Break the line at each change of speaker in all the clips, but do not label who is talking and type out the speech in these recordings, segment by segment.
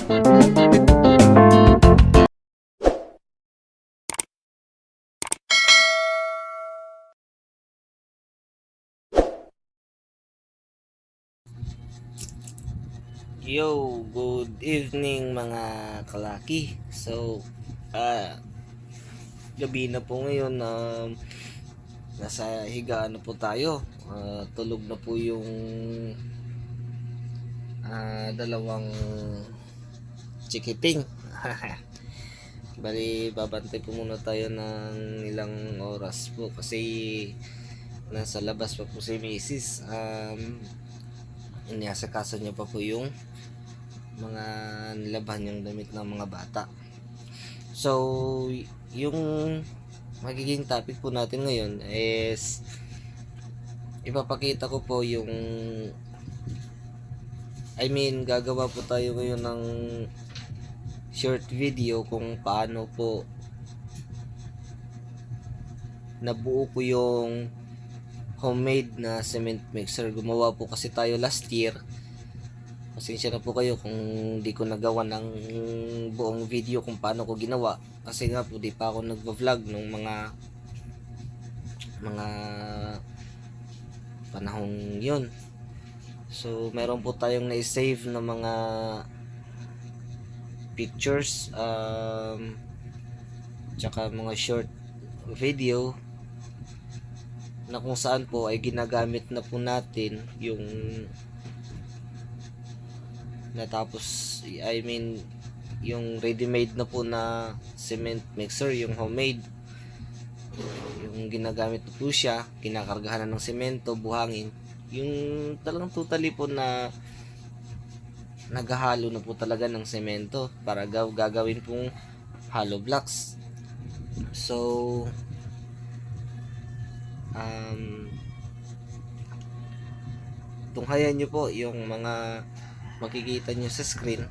Yo, good evening mga kalaki. So, gabi na po ngayon. Nasa higaan na po tayo. Tulog na po yung dalawang chikiting. Bali, babantay po muna tayo ng ilang oras po kasi nasa labas pa po si Mrs. Iniasakaso niya pa po yung mga nilaban yung damit ng mga bata. So, yung magiging topic po natin ngayon is ipapakita ko po yung gagawa po tayo ngayon ng short video kung paano po nabuo po yung homemade na cement mixer. Gumawa po kasi tayo last year. Pasensya na po kayo kung di ko nagawa ng buong video kung paano ko ginawa. Kasi nga po di pa ako nagvo-vlog nung mga panahong yun. So meron po tayong na-save na mga pictures tsaka mga short video na kung saan po ay ginagamit na po natin yung natapos, yung ready-made na po na cement mixer, yung homemade, yung ginagamit na po siya, kinakargahan na ng semento, buhangin, yung talagang totally po na naghahalo na po talaga ng semento para gagawin pong hollow blocks. So tunghayan nyo po yung mga makikita nyo sa screen.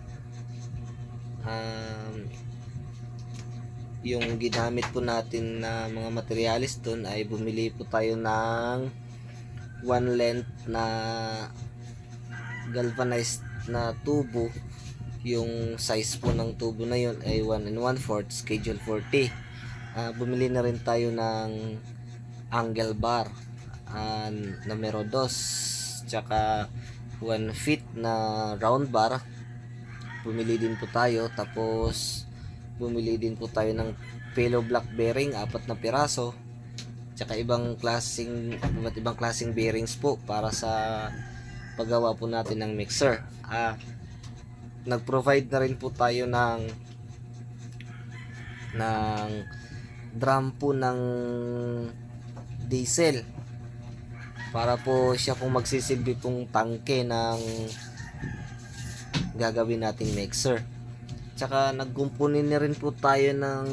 Yung ginamit po natin na mga materialis dun ay bumili po tayo ng 1 length na galvanized na tubo. Yung size po ng tubo na yun ay 1 1/4 schedule 40. Bumili na rin tayo ng angle bar numero 2 tsaka 1 feet na round bar. Bumili din po tayo, tapos bumili din po tayo ng pillow block bearing 4 na piraso tsaka iba't ibang klaseng bearings po para sa paggawa po natin ng mixer. Nag-provide na rin po tayo ng drum po ng diesel para po siya pong magsisilbi pong tangke ng gagawin nating mixer. Tsaka nagkumpunin na rin po tayo ng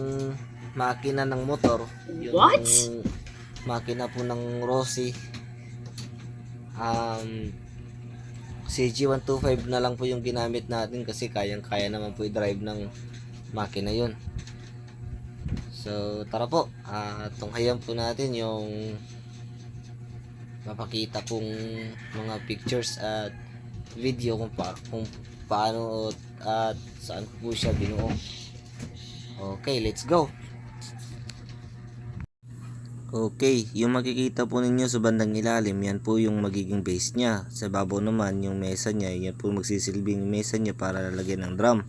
makina ng motor. Yung makina po ng Rossi. CG125 na lang po yung ginamit natin kasi kayang-kaya naman po i-drive ng makina yun. So tara po, tunghayan po natin yung mapakita kong mga pictures at video kung paano at saan po siya binuo. Okay, let's go. Okay, yung makikita po ninyo sa bandang ilalim, yan po yung magiging base niya. Sa babaw naman, yung mesa niya, yan po magsisilbing mesa niya para lalagyan ng drum.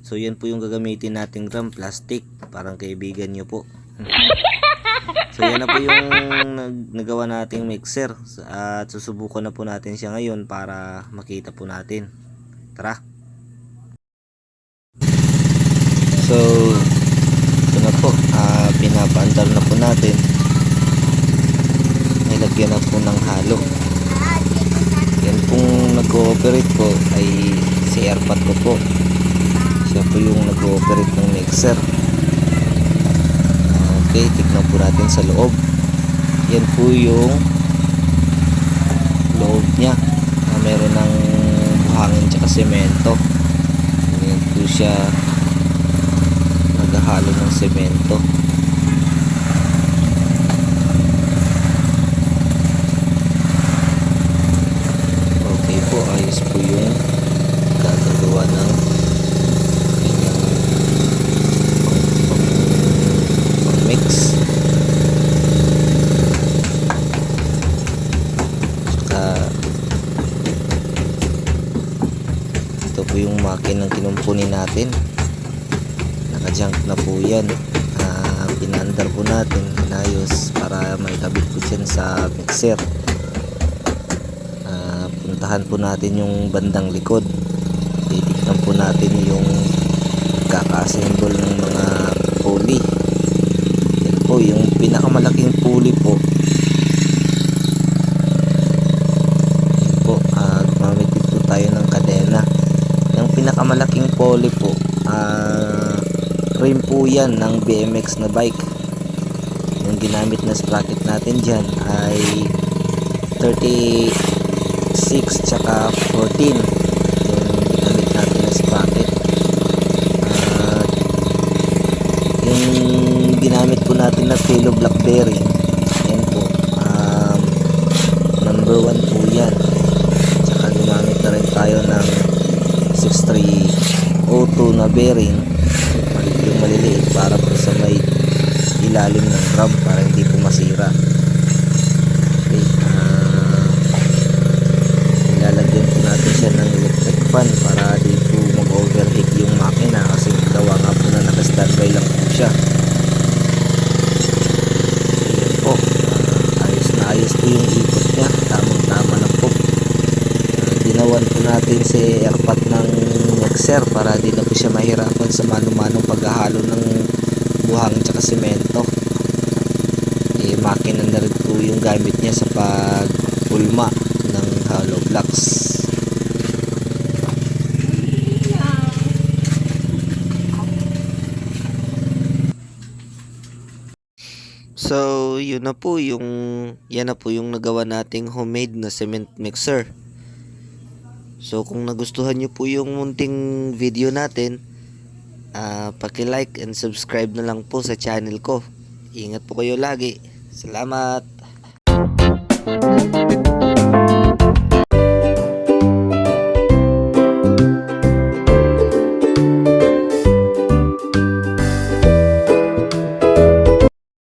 So yan po yung gagamitin nating drum, plastic, parang kaibigan nyo po. So yan na po yung nagawa nating mixer at susubukan na po natin siya ngayon para makita po natin. Tara! So ito na po, pinapaandar na po natin. Nilagyan na po ng halo. Yan pong nag-ooperate po ay si Airpat ko po. Siya po yung nag-ooperate ng mixer. Okay, tignan po natin sa loob. Yan po yung loob niya. Meron ng buhangin tsaka semento. Yan po siya naghahalo ng semento. Okay po, ayos po yung gagawa ng ito po yung makinang kinumpunin natin. Naka-junk na po yan. Pinaandar po natin, inayos para may kabit po dyan sa mixer. Puntahan po natin yung bandang likod. Titignan po natin yung kaka-assemble ng mga pulley. Yan po yung pinakamalaking pulley po. Yan po, gumamit po tayo ng kadena. Yung pinakamalaking pulley po, rim po yan ng BMX na bike. Yung ginamit na sprocket natin dyan ay 36 tsaka 14 yung ginamit natin na sprocket. Yung ginamit po natin na Felo block bearing, yan po, number 1 po yan. Tsaka gumamit na rin tayo ng 6302 na bearing, yung maliliit para po sa may ilalim ng drum para hindi po masira. Okay, ilalagyan po natin siya ng electric fan para di po mag-overheat yung makina kasi gawa nga po na naka-standby lang po siya. Ayan po, ayos na ayos po yung ikot niya, tamang-tama lang po. Ginawan po natin si airpat ng mixer para di na po siya mahirapan sa mano-manong paghahalo ng buhangin tsaka semento. Makina na rin po yung gamit niya sa pagpulma ng hollow blocks. So yun na po yung yan na po yung nagawa nating homemade na cement mixer. So kung nagustuhan nyo po yung munting video natin, paki-like and subscribe na lang po sa channel ko. Ingat po kayo lagi. Salamat.